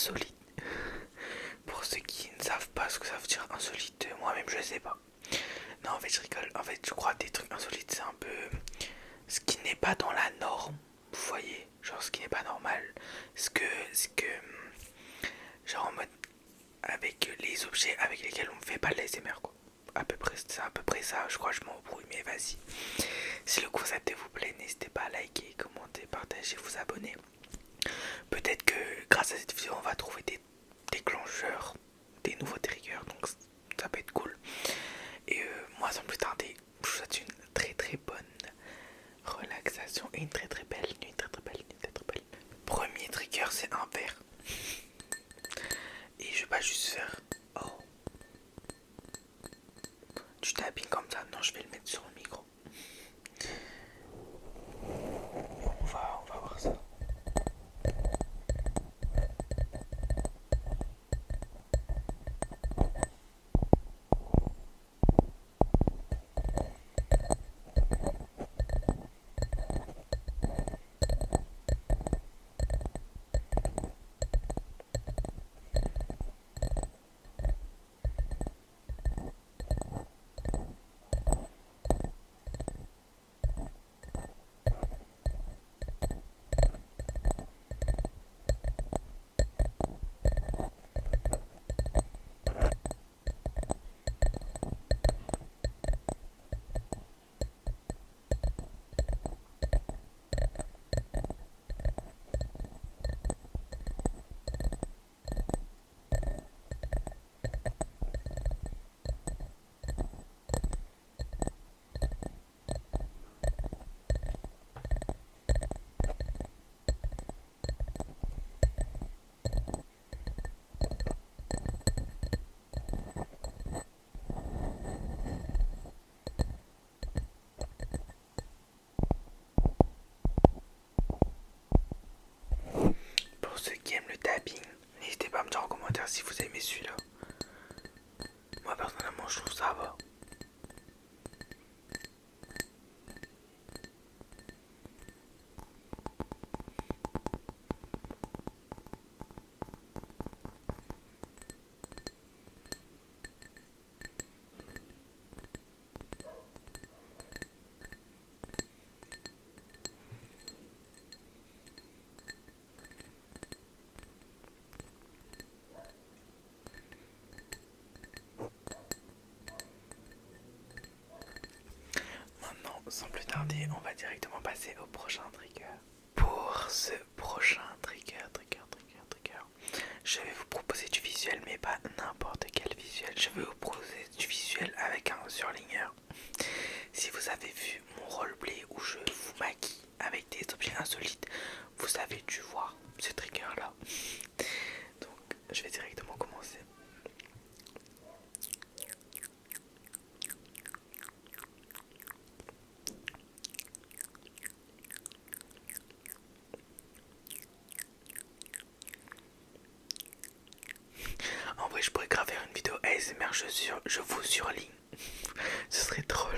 insolite. Pour ceux qui ne savent pas ce que ça veut dire insolite, moi-même je sais pas. Non, en fait, je rigole. En fait, je crois que des trucs insolites, c'est un peu ce qui n'est pas dans la norme. Vous voyez, genre ce qui n'est pas normal. Ce que, genre en mode avec les objets avec lesquels on ne fait pas de l'ASMR quoi. À peu près, c'est à peu près ça. Je crois que je m'embrouille, mais vas-y. Si le concept vous plaît, n'hésitez pas à liker, commenter, partager, vous abonner. Peut-être que grâce à cette vidéo, on va trouver des déclencheurs, des nouveaux triggers, donc ça peut être cool. Et moi, sans plus tarder, je vous souhaite une très très bonne relaxation et une très très belle nuit, très très belle nuit, très très belle nuit. Premier trigger, c'est un verre. Et je vais pas juste faire oh du tapping comme ça, non, je vais le mettre sur le micro. On va voir ça. Pour ceux qui aiment le tapping, n'hésitez pas à me dire en commentaire si vous aimez celui-là. Moi personnellement, je trouve ça va. Maintenant, sans plus tarder, on va directement passer au prochain trigger. Pour ce prochain trigger, je vais vous proposer du visuel, mais pas n'importe quel visuel. Je vais vous proposer du visuel avec un surligneur. Si vous avez vu mon roleplay où je vous maquille avec des objets insolites, vous avez dû voir ce trigger là. Donc je vais directement commencer. En vrai, je pourrais graver une vidéo ASMR, je vous surligne. Ce serait drôle.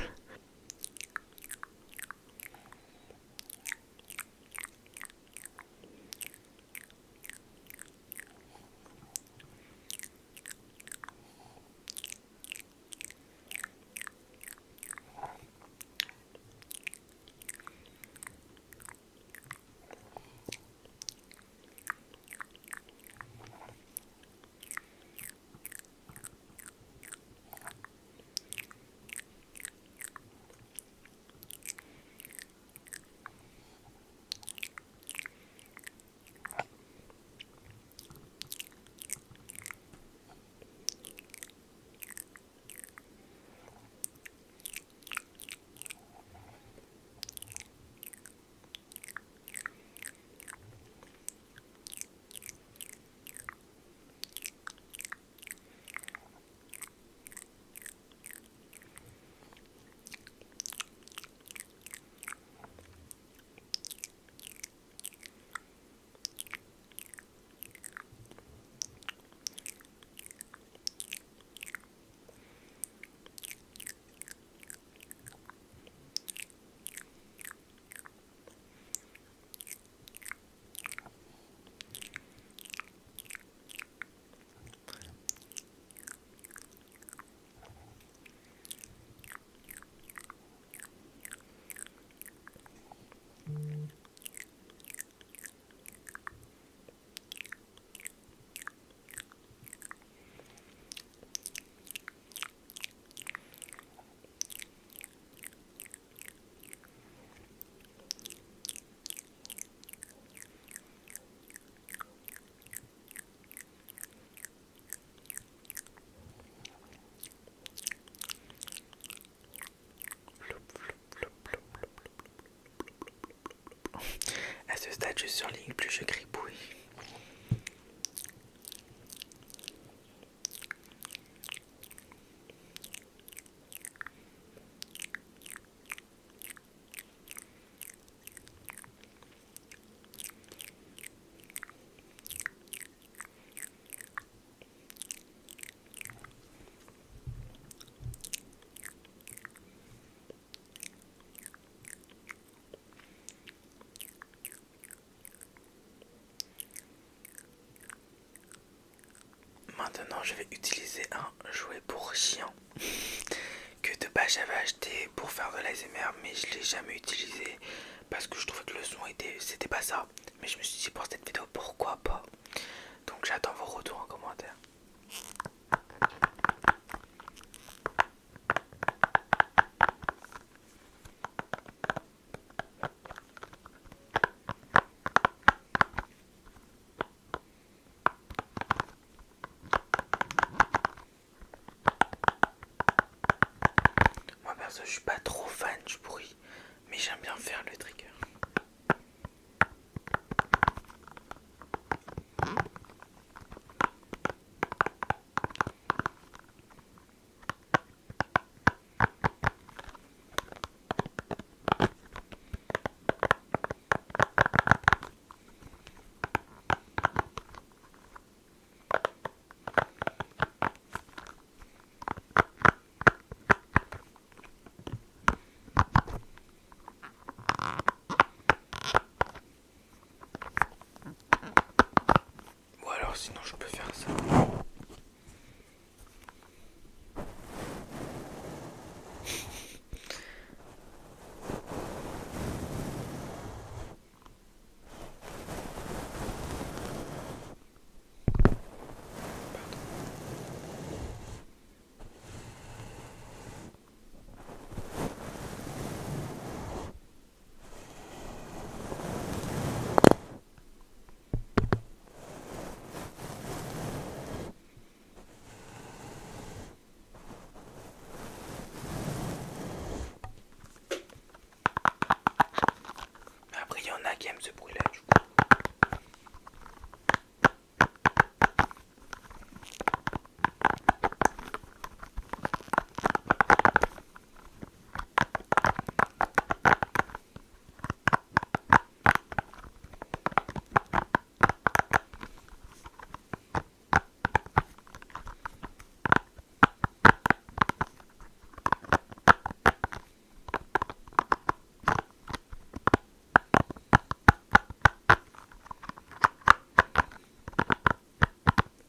Maintenant, je vais utiliser un jouet pour chien que de base j'avais acheté pour faire de l'ASMR, mais je l'ai jamais utilisé parce que je trouvais que le son c'était pas ça. Mais je me suis dit pour cette vidéo pourquoi pas. Donc j'attends vos retours en commentaire. Moi perso je suis pas trop fan du bruit, mais j'aime bien faire le trigger. Ou alors sinon je peux faire ça. Mais après il y en a qui aiment ce bruit là du coup.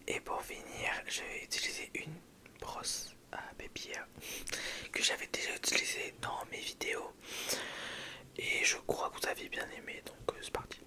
Et pour finir, je vais utiliser une brosse à paupières que j'avais déjà utilisée dans mes vidéos. Et je crois que vous avez bien aimé, donc c'est parti.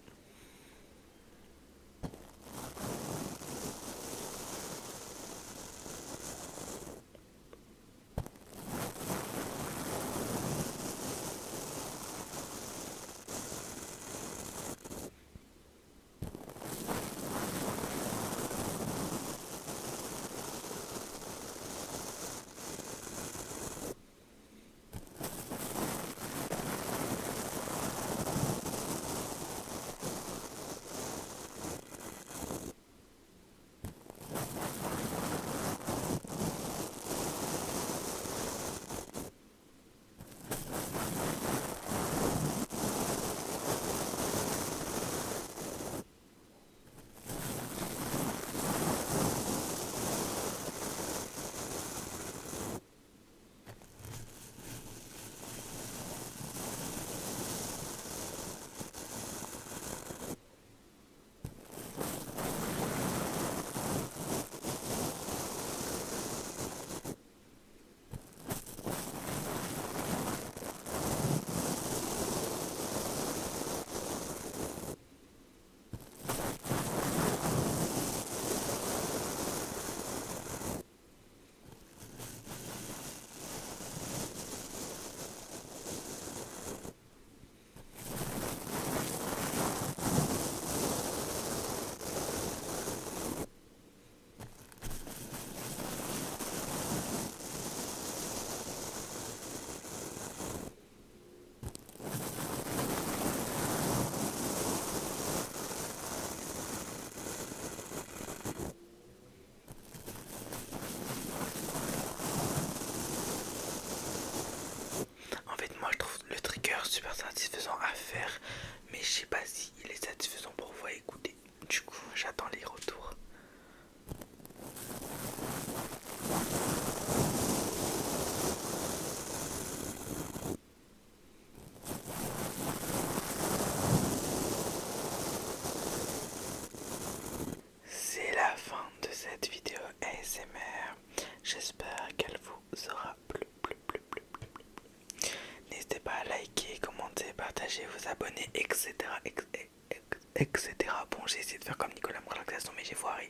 faire comme Nicolas Relaxation, mais j'ai foiré.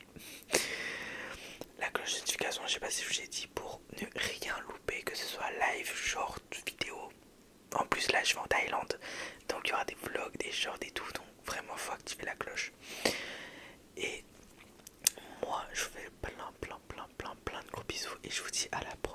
La cloche de notification, je sais pas si je vous ai dit, pour ne rien louper, que ce soit live, short, vidéo. En plus là je vais en Thaïlande, donc il y aura des vlogs, des shorts et tout, donc vraiment faut activer la cloche. Et moi je vous fais plein de gros bisous et je vous dis à la prochaine.